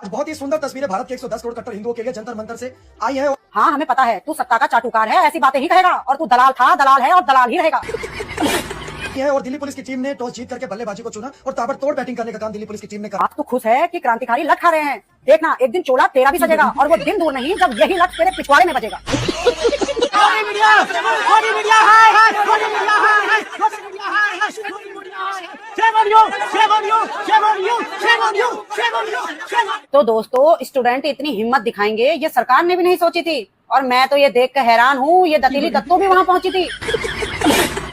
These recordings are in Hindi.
बहुत ही सुंदर तस्वीरें भारत के 110 करोड़ कट्टर हिंदुओं के लिए जंतर मंतर से आई है। हाँ हमें पता है तू सत्ता का चाटुकार है, ऐसी बातें ही कहेगा और तू दलाल था, दलाल है और दलाल ही रहेगा। और दिल्ली पुलिस की टीम ने टॉस जीत करके बल्लेबाजी को चुना और ताबड़तोड़ बैटिंग करने का काम दिल्ली पुलिस की टीम ने करा। आज तू खुश है कि क्रांतिकारी लठ खा रहे हैं। देखना एक दिन चोला तेरा भी सजेगा और वो दिन दूर नहीं जब यही लठ तेरे पिछवाड़े में बजेगा। तो दोस्तों स्टूडेंट इतनी हिम्मत दिखाएंगे ये सरकार ने भी नहीं सोची थी और मैं तो ये देख कर हैरान हूँ, ये दतीली दत्तो भी वहाँ पहुँची थी।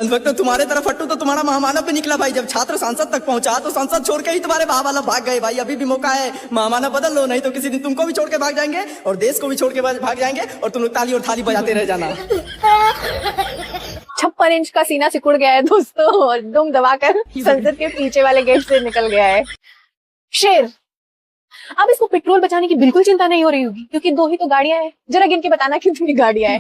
तो तुम्हारे तरफ हट्टू तो तुम्हारा महामानव भी निकला भाई। जब छात्र संसद तक पहुंचा तो संसद छोड़ के ही तुम्हारे वाला भाग गए भाई। अभी भी मौका है, महामानव बदल लो, नहीं तो किसी दिन तुमको भी छोड़ के भाग जाएंगे और देश को भी छोड़ के भाग जाएंगे और तुम लोग ताली और थाली बजाते रह जाना। 56 इंच का सीना सिकुड़ गया है दोस्तों और दुम दबाकर संसद के पीछे वाले गेट से निकल गया है शेर। अब इसको पेट्रोल बचाने की बिल्कुल चिंता नहीं हो रही होगी क्योंकि 2 ही तो गाड़ियां हैं। जरा गिन के बताना कितनी गाड़ियां हैं।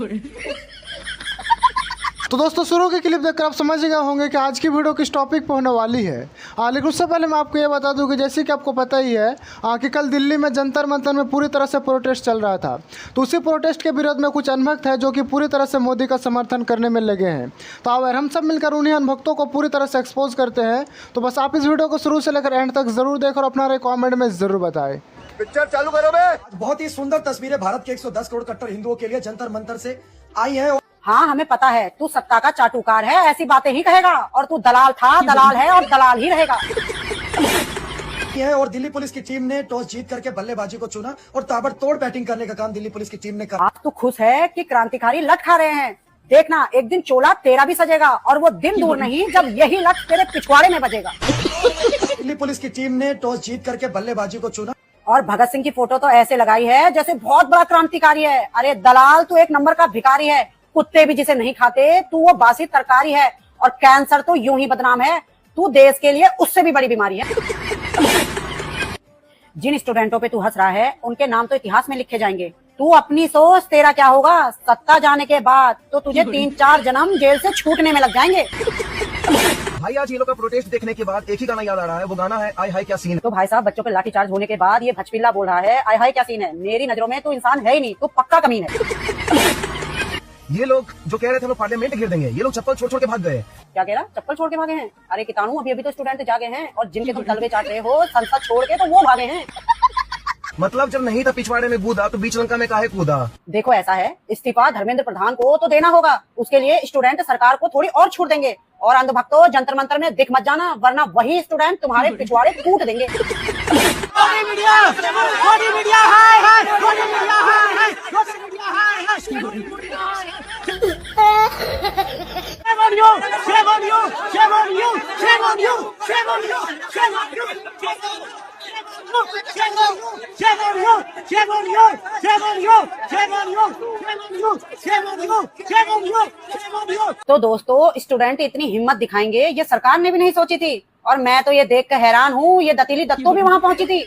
तो दोस्तों शुरू के क्लिप देखकर आप समझ गए होंगे कि आज की वीडियो किस टॉपिक पर होने वाली है। लेकिन उससे पहले मैं आपको ये बता दूं कि जैसे कि आपको पता ही है कि कल दिल्ली में जंतर मंतर में पूरी तरह से प्रोटेस्ट चल रहा था। तो उसी प्रोटेस्ट के विरोध में कुछ अनभक्त है जो कि पूरी तरह से मोदी का समर्थन करने में लगे हैं। तो अगर हम सब मिलकर उन्हीं अनभक्तों को पूरी तरह से एक्सपोज करते हैं तो बस आप इस वीडियो को शुरू से लेकर एंड तक जरूर देखें और अपना कॉमेंट में जरूर बताएं। पिक्चर चालू करो बे। बहुत ही सुंदर तस्वीरें भारत के 110 करोड़ कट्टर हिंदुओं के लिए जंतर मंतर से आई है। हाँ हमें पता है तू सत्ता का चाटुकार है, ऐसी बातें ही कहेगा और तू दलाल था, दलाल है और दलाल ही रहेगा। और दिल्ली पुलिस की टीम ने टॉस जीत करके बल्लेबाजी को चुना और ताबड़तोड़ बैटिंग करने का काम दिल्ली पुलिस की टीम ने करा। आज तू खुश है कि क्रांतिकारी लठ खा रहे हैं। देखना एक दिन चोला तेरा भी सजेगा और वो दिन दूर नहीं जब यही लठ तेरे पिछवाड़े में बजेगा। दिल्ली पुलिस की टीम ने टॉस जीत करके बल्लेबाजी को चुना और भगत सिंह की फोटो तो ऐसे लगाई है जैसे बहुत बड़ा क्रांतिकारी है। अरे दलाल तू एक नंबर का भिखारी है, कुत्ते भी जिसे नहीं खाते तू वो बासी तरकारी है और कैंसर तो यूं ही बदनाम है, तू देश के लिए उससे भी बड़ी बीमारी है। जिन स्टूडेंटों पे तू हंस रहा है उनके नाम तो इतिहास में लिखे जाएंगे। तू अपनी सोच, तेरा क्या होगा सत्ता जाने के बाद तो तुझे 3-4 जन्म जेल से छूटने में लग जाएंगे। भाई आज ये लोग का प्रोटेस्ट देखने के बाद एक ही गाना याद आ रहा है, वो गाना है आय हाय क्या सीन है। तो भाई साहब बच्चों पे लाठीचार्ज होने के बाद ये भचपिल्ला बोल रहा है आय हाय क्या सीन है। मेरी नजरों में तू इंसान है ही नहीं, तू पक्का कमीन है। ये लोग जो कह रहे थे हम लोग पार्लियामेंट घेर देंगे, ये लोग चप्पल छोड़ छोड़ के भाग गए। क्या कह रहा, चप्पल छोड़ के भागे हैं? अरे किताणु अभी तो स्टूडेंट जागे हैं और जिनके तुम तलवे चाट रहे हो संसद छोड़ के तो वो भागे हैं। मतलब जब नहीं था पिछवाड़े में कूदा तो बीच लंका में काहे कूदा। देखो ऐसा है, इस्तीफा धर्मेंद्र प्रधान को तो देना होगा, उसके लिए स्टूडेंट सरकार को थोड़ी और छूट देंगे। और अंधभक्तों जंतर मंतर में दिख मत जाना वरना वही स्टूडेंट तुम्हारे पिछवाड़े कूट देंगे। तो दोस्तों स्टूडेंट इतनी हिम्मत दिखाएंगे ये सरकार ने भी नहीं सोची थी और मैं तो ये देख कर हैरान हूँ, ये दतीली दत्तो भी वहाँ पहुँची थी।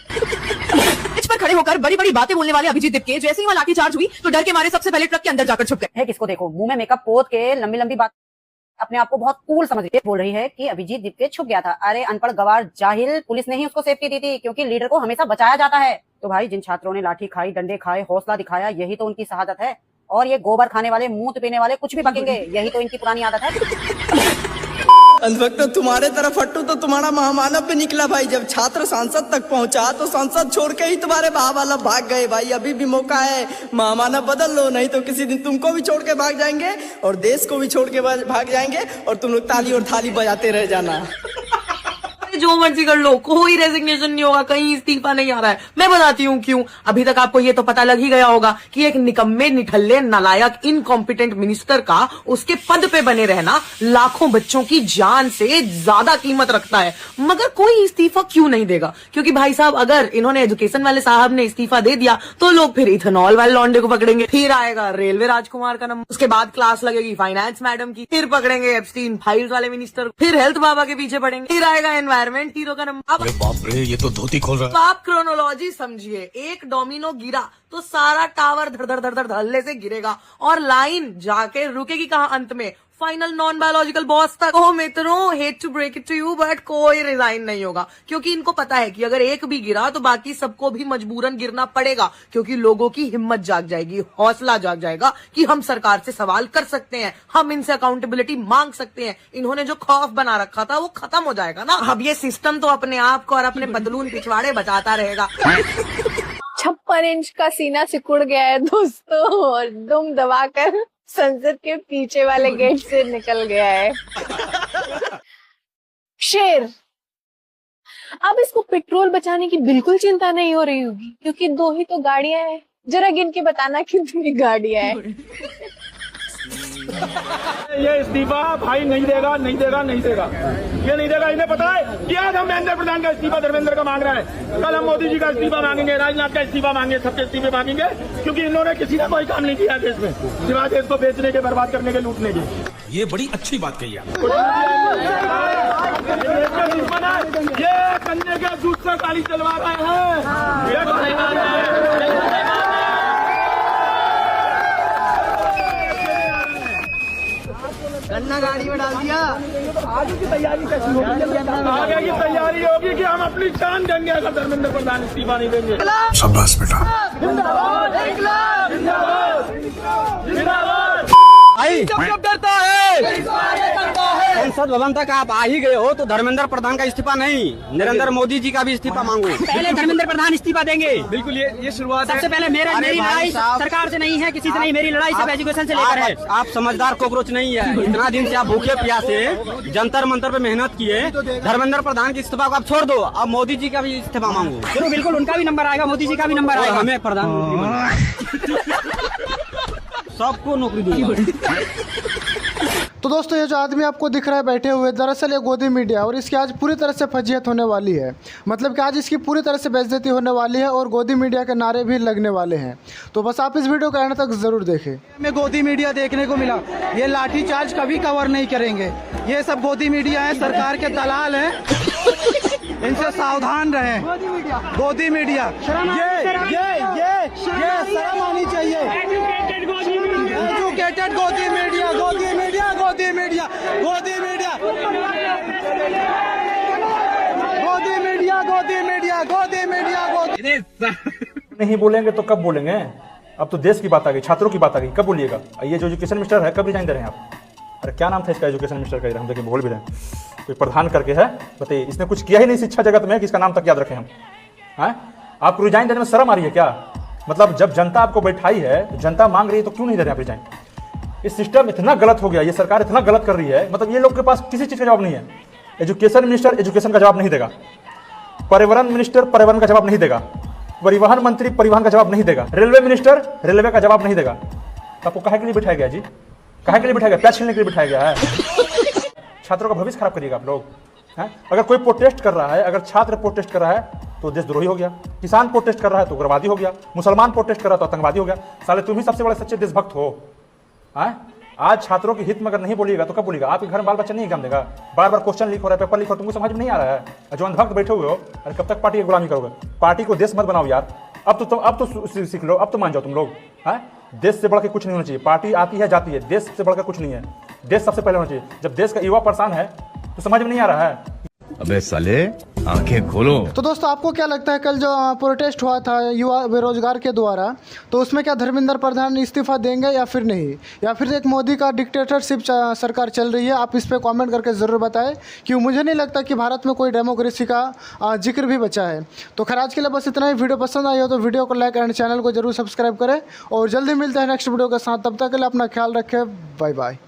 इस पर खड़े होकर बड़ी बड़ी बातें बोलने वाले अभिजीत दीपके जैसे ही वहाँ लाठीचार्ज हुई तो डर के मारे सबसे पहले ट्रक के अंदर जाकर छुप गए। है किसको देखो मुंह में मेकअप पोत के लंबी लंबी बात अपने आप को बहुत कूल समझ रही बोल रही है कि अभिजीत दीपके छुप गया था। अरे अनपढ़ गवार जाहिल, पुलिस ने ही उसको सेफ्टी दी थी क्योंकि लीडर को हमेशा बचाया जाता है। तो भाई जिन छात्रों ने लाठी खाई, डंडे खाए, हौसला दिखाया, यही तो उनकी शहादत है। और ये गोबर खाने वाले, मूत पीने वाले कुछ भी बकेंगे, यही तो इनकी पुरानी आदत है। तो तुम्हारे तरफ हट्टू तो तुम्हारा महामानव भी निकला भाई। जब छात्र संसद तक पहुंचा तो संसद छोड़ के ही तुम्हारे वाला भाग गए भाई। अभी भी मौका है, महामानव बदल लो, नहीं तो किसी दिन तुमको भी छोड़ के भाग जाएंगे और देश को भी छोड़ के भाग जाएंगे और तुम लोग ताली और थाली बजाते रह जाना। जो मर्जी कर लो, कोई रेजिग्नेशन नहीं होगा, कहीं इस्तीफा नहीं आ रहा है। मैं बताती हूँ क्यों। अभी तक आपको ये तो पता लग ही गया होगा कि एक निकम्मे, निठल्ले, नालायक, इनकॉम्पिटेंट मिनिस्टर का उसके पद पे बने रहना लाखों बच्चों की जान से ज्यादा कीमत रखता है। मगर कोई इस्तीफा क्यों नहीं देगा? क्योंकि भाई साहब अगर इन्होंने एजुकेशन वाले साहब ने इस्तीफा दे दिया तो लोग फिर इथेनॉल वाले लौंडे को पकड़ेंगे, फिर आएगा रेलवे राजकुमार का नंबर, उसके बाद क्लास लगेगी फाइनेंस मैडम की, फिर पकड़ेंगे एप्स्टीन फाइल्स वाले मिनिस्टर, फिर हेल्थ बाबा के पीछे पड़ेंगे, फिर आएगा एनवायरमेंट हीरो का नंबर। अरे बाप रे, ये तो धोती खोल रहा है। आप क्रोनोलॉजी समझिए, एक डोमिनो गिरा तो सारा टावर धड़ धड़ धड़ धड़ धड़ल्ले से गिरेगा और लाइन जाके रुकेगी कहाँ? अंत में फाइनल नॉन बायोलॉजिकल बॉस तक। ओ मित्रों, hate to break it to you but कोई रिजाइन नहीं होगा, क्योंकि इनको पता है कि अगर एक भी गिरा तो बाकी सबको भी मजबूरन गिरना पड़ेगा, क्योंकि लोगों की हिम्मत जाग जाएगी, हौसला जाग जाएगा कि हम सरकार से सवाल कर सकते हैं, हम इनसे अकाउंटेबिलिटी मांग सकते हैं। इन्होंने जो खौफ बना रखा था वो खत्म हो जाएगा ना। अब ये सिस्टम तो अपने आप को और अपने पतलून पिछवाड़े बचाता रहेगा। 56 इंच का सीना सिकुड़ गया है दोस्तों, और दुम दबाकर संसद के पीछे वाले गेट से निकल गया है। शेर, अब इसको पेट्रोल बचाने की बिल्कुल चिंता नहीं हो रही होगी, क्योंकि 2 ही तो गाड़ियां हैं। जरा गिन के बताना कितनी गाड़ियां हैं। ये इस्तीफा भाई नहीं देगा, नहीं देगा, नहीं देगा, ये नहीं देगा। इन्हें पता है कि आज हम महेंद्र प्रधान का इस्तीफा धर्मेंद्र का मांग रहा है, कल हम मोदी जी का इस्तीफा मांगेंगे, राजनाथ का इस्तीफा मांगेंगे, सबके इस्तीफे मांगेंगे, क्योंकि इन्होंने किसी ने कोई काम नहीं किया देश में, सिवाय देश को बेचने के, बर्बाद करने के, लूटने के। ये बड़ी अच्छी बात कही आप। ये कन्या के दूध से गाड़ी चलवा रहे हैं। गन्ना गाड़ी में डाल दिया। आगे की तैयारी कैसी होगी? आगे की तैयारी होगी कि हम अपनी जान देंगे अगर धर्मेंद्र प्रधान इस्तीफा नहीं देंगे। शाबाश बेटा। जब डरता है संसद भवन तक आप आ ही गए हो तो धर्मेंद्र प्रधान का इस्तीफा नहीं, नरेंद्र मोदी जी का भी इस्तीफा मांगो। पहले धर्मेंद्र प्रधान इस्तीफा देंगे। बिल्कुल, ये शुरुआत है। सबसे पहले मेरी लड़ाई सरकार से नहीं है, किसी से नहीं, मेरी लड़ाई सब एजुकेशन से लेकर है। आप समझदार कॉकरोच नहीं है। इतना दिन से आप भूखे प्यासे जंतर मंतर पे मेहनत किए, धर्मेंद्र प्रधान के इस्तीफा को आप छोड़ दो, अब मोदी जी का भी इस्तीफा मांगो। चलो बिल्कुल, उनका भी नंबर आएगा, मोदी जी का भी नंबर आएगा, हमें प्रधानमंत्री सबको नौकरी दूंगा। तो दोस्तों, ये जो आदमी आपको दिख रहा है बैठे हुए, दरअसल ये गोदी मीडिया, और इसकी आज पूरी तरह से फजीहत होने वाली है। मतलब कि आज इसकी पूरी तरह से बेइज्जती होने वाली है और गोदी मीडिया के नारे भी लगने वाले हैं। तो बस आप इस वीडियो को एंड तक जरूर देखें। में गोदी मीडिया देखने को मिला, ये लाठीचार्ज कभी कवर नहीं करेंगे। ये सब गोदी मीडिया है, सरकार के दलाल हैं, इनसे सावधान रहें। गोदी मीडिया, ये शर्म आनी चाहिए। एजुकेटेड गोदी मीडिया, गोदी मीडिया, गोदी मीडिया, गोदी मीडिया, गोदी मीडिया, गोदी मीडिया, गोदी मीडिया। नहीं बोलेंगे तो कब बोलेंगे? अब तो देश की बात आ गई, छात्रों की बात आ गई, कब बोलिएगा? ये जो एजुकेशन मिनिस्टर है, कब रिजाइन दे रहे हैं आप? अरे क्या नाम था इसका एजुकेशन मिनिस्टर का? हम देखिए बोल भी रहे हैं, कोई प्रधान करके है, बताइए। इसने कुछ किया ही नहीं शिक्षा जगत में कि इसका नाम तक याद रखें हम। हैं? आपको रिजाइन देने में शर्म आ रही है क्या? मतलब जब जनता आपको बैठाई है, जनता मांग रही है, तो क्यों नहीं दे रहे आप रिजाइन? इस सिस्टम इतना गलत हो गया, ये सरकार इतना गलत कर रही है। मतलब ये लोग के पास किसी चीज का जवाब नहीं है। एजुकेशन मिनिस्टर एजुकेशन का जवाब नहीं देगा, पर्यावरण मिनिस्टर पर्यावरण का जवाब नहीं देगा, परिवहन मंत्री परिवहन का जवाब नहीं देगा, रेलवे मिनिस्टर रेलवे का जवाब नहीं देगा। तो आपको काहे के लिए बिठाया गया जी? काहे के लिए बिठाया गया? प्याज छीलने के लिए बिठाया गया है? छात्रों का भविष्य खराब करिएगा आप लोग। हैं? अगर कोई प्रोटेस्ट कर रहा है, अगर छात्र प्रोटेस्ट कर रहा है तो देशद्रोही हो गया, किसान प्रोटेस्ट कर रहा है तो उग्रवादी हो गया, मुसलमान प्रोटेस्ट कर रहा है तो आतंकवादी हो गया। साले तुम ही सबसे बड़े सच्चे देशभक्त हो। आज छात्रों के हित में अगर नहीं बोलिएगा तो कब बोलिएगा? आपके घर में बाल बच्चा नहीं एग्जाम देगा, बार बार क्वेश्चन लीक हो रहा है, पेपर लीक हो रहा है, तुमको समझ में नहीं आ रहा है? जो अंधभक्त बैठे हुए हो, अरे कब तक पार्टी की गुलामी करोगे? पार्टी को देश मत बनाओ यार। अब तो सीख लो, अब तो मान जाओ तुम लोग। देश से बढ़ के कुछ नहीं होना चाहिए। पार्टी आती है जाती है, देश से बढ़कर कुछ नहीं है। देश सबसे पहले होना चाहिए। जब देश का युवा परेशान है तो समझ में नहीं आ रहा है। अबे साले आंखें खोलो। तो दोस्तों, आपको क्या लगता है कल जो प्रोटेस्ट हुआ था युवा बेरोजगार के द्वारा, तो उसमें क्या धर्मेंद्र प्रधान इस्तीफा देंगे या फिर नहीं, या फिर एक मोदी का डिक्टेटरशिप सरकार चल रही है? आप इस पे कमेंट करके ज़रूर बताएं, क्यों मुझे नहीं लगता कि भारत में कोई डेमोक्रेसी का जिक्र भी बचा है। तो खैर आज के लिए बस इतना ही। वीडियो पसंद आई हो तो वीडियो को लाइक एंड चैनल को जरूर सब्सक्राइब करें, और जल्दी मिलते हैं नेक्स्ट वीडियो के साथ। तब तक के लिए अपना ख्याल रखें। Bye bye.